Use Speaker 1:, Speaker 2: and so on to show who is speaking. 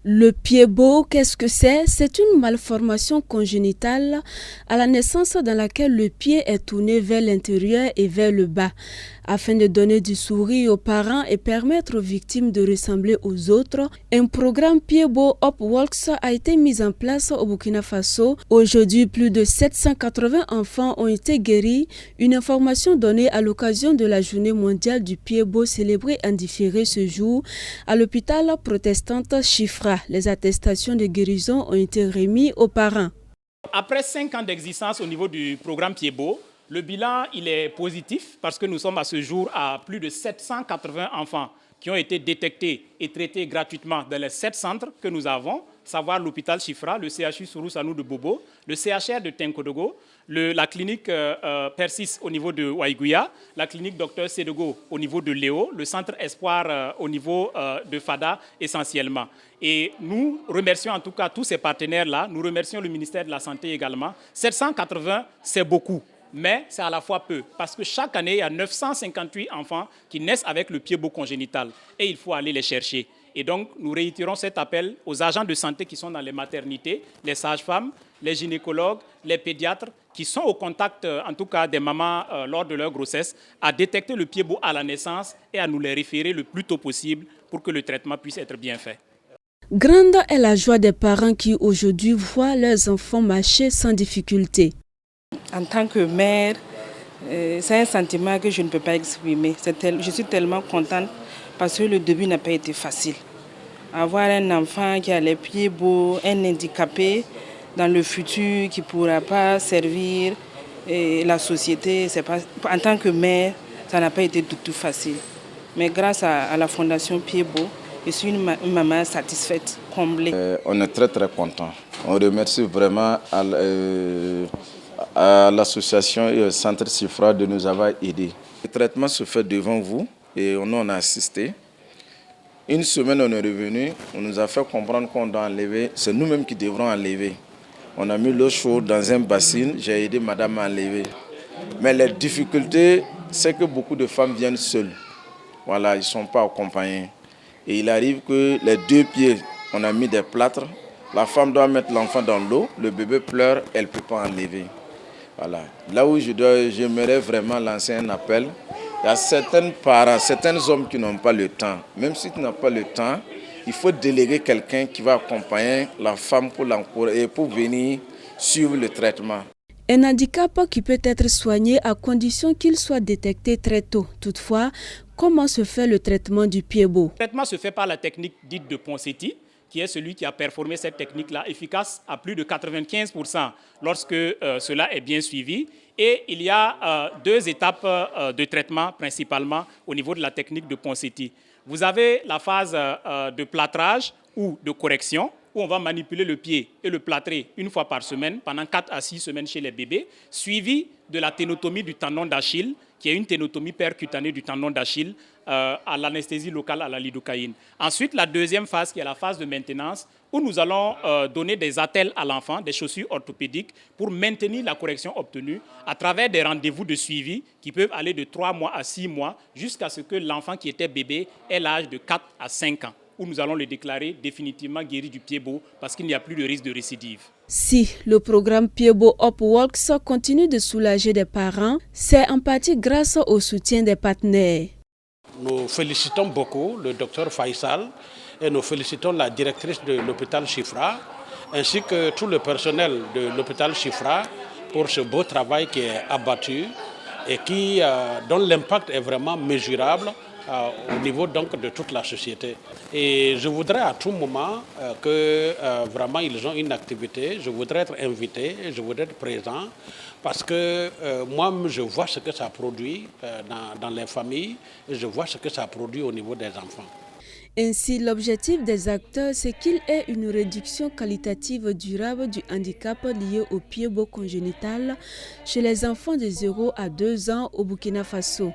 Speaker 1: Le pied-bot, qu'est-ce que c'est? C'est une malformation congénitale à la naissance dans laquelle le pied est tourné vers l'intérieur et vers le bas, afin de donner du sourire aux parents et permettre aux victimes de ressembler aux autres. Un programme pied-bot Up Walks a été mis en place au Burkina Faso. Aujourd'hui, plus de 780 enfants ont été guéris. Une information donnée à l'occasion de la journée mondiale du pied-bot célébrée en différé ce jour à l'hôpital protestant Chifra. Les attestations de guérison ont été remises aux parents.
Speaker 2: Après 5 ans d'existence au niveau du programme Pied-Bot, le bilan il est positif parce que nous sommes à ce jour à plus de 780 enfants qui ont été détectés et traités gratuitement dans les 7 centres que nous avons, savoir l'hôpital Chifra, le CHU Sourou-Sanou de Bobo, le CHR de Tenkodogo, la clinique Persis au niveau de Waïgouya, la clinique Dr Sédogo au niveau de Léo, le centre Espoir au niveau de Fada essentiellement. Et nous remercions en tout cas tous ces partenaires-là, nous remercions le ministère de la Santé également. 780, c'est beaucoup, mais c'est à la fois peu, parce que chaque année, il y a 958 enfants qui naissent avec le pied-bot congénital et il faut aller les chercher. Et donc, nous réitérons cet appel aux agents de santé qui sont dans les maternités, les sages-femmes, les gynécologues, les pédiatres, qui sont au contact, en tout cas, des mamans lors de leur grossesse, à détecter le pied-bot à la naissance et à nous les référer le plus tôt possible pour que le traitement puisse être bien fait.
Speaker 1: Grande est la joie des parents qui aujourd'hui voient leurs enfants marcher sans difficulté.
Speaker 3: En tant que mère, c'est un sentiment que je ne peux pas exprimer. Je suis tellement contente parce que le début n'a pas été facile. Avoir un enfant qui a les pieds beaux, un handicapé dans le futur qui ne pourra pas servir la société, en tant que mère, ça n'a pas été du tout facile. Mais grâce à la Fondation Pied-Bot, je suis une maman satisfaite, comblée.
Speaker 4: On est très très content. On remercie vraiment à l'association et au centre Chifra de nous avoir aidés. Le traitement se fait devant vous et on a assisté. Une semaine, on est revenu, on nous a fait comprendre qu'on doit enlever, c'est nous-mêmes qui devrons enlever. On a mis l'eau chaude dans un bassin, j'ai aidé madame à enlever. Mais les difficultés, c'est que beaucoup de femmes viennent seules. Voilà, ils ne sont pas accompagnés. Et il arrive que les 2 pieds, on a mis des plâtres. La femme doit mettre l'enfant dans l'eau, le bébé pleure, elle ne peut pas enlever. Voilà. Là où j'aimerais vraiment lancer un appel, il y a certains parents, certains hommes qui n'ont pas le temps. Même si tu n'as pas le temps, il faut déléguer quelqu'un qui va accompagner la femme pour venir suivre le traitement.
Speaker 1: Un handicap qui peut être soigné à condition qu'il soit détecté très tôt. Toutefois, comment se fait le traitement du pied-bot?
Speaker 2: Le traitement se fait par la technique dite de Ponseti, qui est celui qui a performé cette technique-là, efficace à plus de 95% lorsque cela est bien suivi. Et il y a 2 étapes de traitement principalement au niveau de la technique de Ponseti. Vous avez la phase de plâtrage ou de correction, où on va manipuler le pied et le plâtrer une fois par semaine, pendant 4 à 6 semaines chez les bébés, suivi de la ténotomie du tendon d'Achille, qui est une ténotomie percutanée du tendon d'Achille à l'anesthésie locale à la lidocaïne. Ensuite, la deuxième phase, qui est la phase de maintenance, où nous allons donner des attelles à l'enfant, des chaussures orthopédiques, pour maintenir la correction obtenue à travers des rendez-vous de suivi qui peuvent aller de 3 mois à 6 mois, jusqu'à ce que l'enfant qui était bébé ait l'âge de 4 à 5 ans, où nous allons le déclarer définitivement guéri du pied-bot parce qu'il n'y a plus de risque de récidive.
Speaker 1: Si le programme Pied-Bot Up Walks continue de soulager des parents, c'est en partie grâce au soutien des partenaires.
Speaker 5: Nous félicitons beaucoup le docteur Faisal et nous félicitons la directrice de l'hôpital Chifra ainsi que tout le personnel de l'hôpital Chifra pour ce beau travail qui est abattu et dont l'impact est vraiment mesurable au niveau donc de toute la société. Et je voudrais à tout moment que vraiment ils ont une activité, je voudrais être invité, je voudrais être présent parce que moi je vois ce que ça produit dans les familles et je vois ce que ça produit au niveau des enfants.
Speaker 1: Ainsi, l'objectif des acteurs, c'est qu'il y ait une réduction qualitative durable du handicap lié au pied-bot congénital chez les enfants de 0 à 2 ans au Burkina Faso.